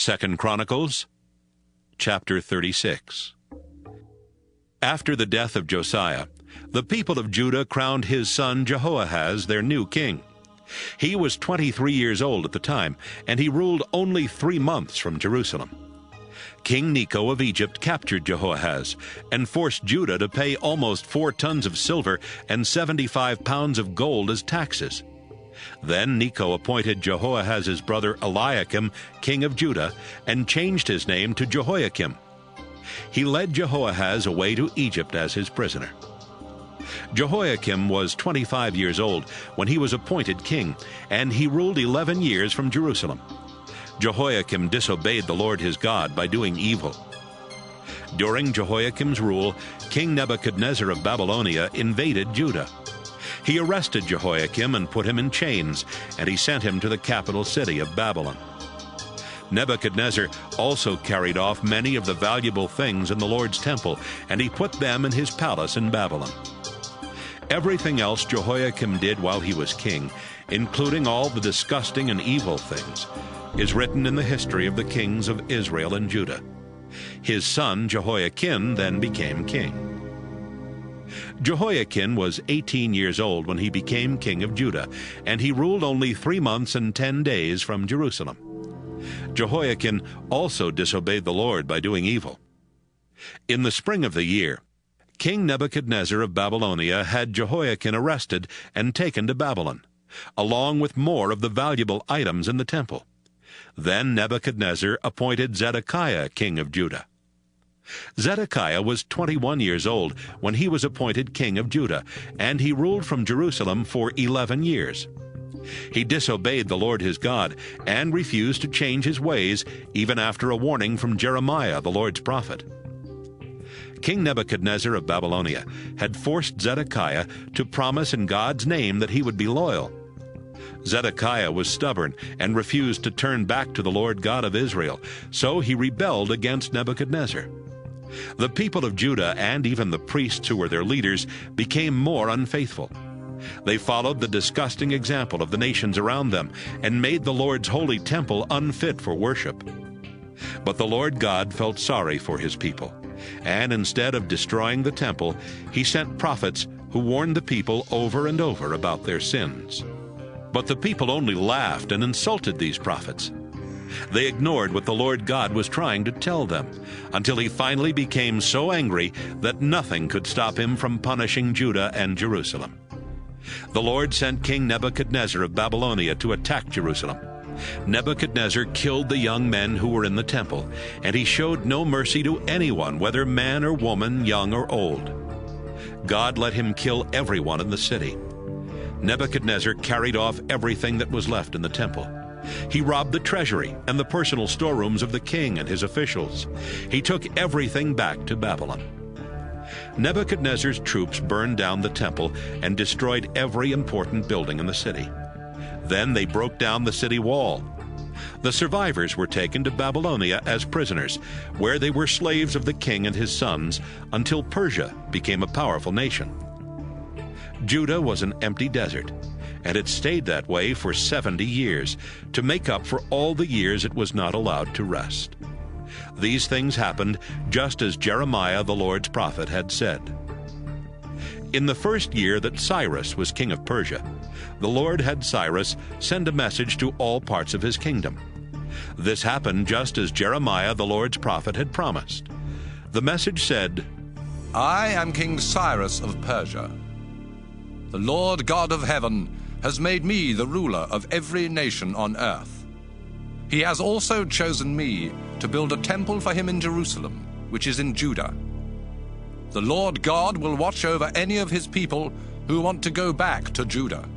2 Chronicles Chapter 36. After the death of Josiah, the people of Judah crowned his son Jehoahaz their new king. He was 23 years old at the time, and he ruled only 3 months from Jerusalem. King Necho of Egypt captured Jehoahaz and forced Judah to pay almost 4 tons of silver and 75 pounds of gold as taxes. Then Necho appointed Jehoahaz's brother Eliakim king of Judah and changed his name to Jehoiakim. He led Jehoahaz away to Egypt as his prisoner. Jehoiakim was 25 years old when he was appointed king, and he ruled 11 years from Jerusalem. Jehoiakim disobeyed the Lord his God by doing evil. During Jehoiakim's rule, King Nebuchadnezzar of Babylonia invaded Judah. He arrested Jehoiakim and put him in chains, and he sent him to the capital city of Babylon. Nebuchadnezzar also carried off many of the valuable things in the Lord's temple, and he put them in his palace in Babylon. Everything else Jehoiakim did while he was king, including all the disgusting and evil things, is written in the history of the kings of Israel and Judah. His son Jehoiakim then became king. Jehoiakim was 18 years old when he became king of Judah, and he ruled only 3 months and 10 days from Jerusalem. Jehoiakim also disobeyed the Lord by doing evil. In the spring of the year, King Nebuchadnezzar of Babylonia had Jehoiakim arrested and taken to Babylon, along with more of the valuable items in the temple. Then Nebuchadnezzar appointed Zedekiah king of Judah. Zedekiah was 21 years old when he was appointed king of Judah, and he ruled from Jerusalem for 11 years. He disobeyed the Lord his God and refused to change his ways, even after a warning from Jeremiah the Lord's prophet. King Nebuchadnezzar of Babylonia had forced Zedekiah to promise in God's name that he would be loyal. Zedekiah was stubborn and refused to turn back to the Lord God of Israel, so he rebelled against Nebuchadnezzar. The people of Judah and even the priests who were their leaders became more unfaithful. They followed the disgusting example of the nations around them and made the Lord's holy temple unfit for worship. But the Lord God felt sorry for his people, and instead of destroying the temple, he sent prophets who warned the people over and over about their sins. But the people only laughed and insulted these prophets. They ignored what the Lord God was trying to tell them, until he finally became so angry that nothing could stop him from punishing Judah and Jerusalem. The Lord sent King Nebuchadnezzar of Babylonia to attack Jerusalem. Nebuchadnezzar killed the young men who were in the temple, and he showed no mercy to anyone, whether man or woman, young or old. God let him kill everyone in the city. Nebuchadnezzar carried off everything that was left in the temple. He robbed the treasury and the personal storerooms of the king and his officials. He took everything back to Babylon. Nebuchadnezzar's troops burned down the temple and destroyed every important building in the city. Then they broke down the city wall. The survivors were taken to Babylonia as prisoners, where they were slaves of the king and his sons until Persia became a powerful nation. Judah was an empty desert, and it stayed that way for 70 years to make up for all the years it was not allowed to rest. These things happened just as Jeremiah the Lord's prophet had said. In the first year that Cyrus was king of Persia, the Lord had Cyrus send a message to all parts of his kingdom. This happened just as Jeremiah the Lord's prophet had promised. The message said, I am King Cyrus of Persia. The Lord God of heaven has made me the ruler of every nation on earth. He has also chosen me to build a temple for him in Jerusalem, which is in Judah. The Lord God will watch over any of his people who want to go back to Judah.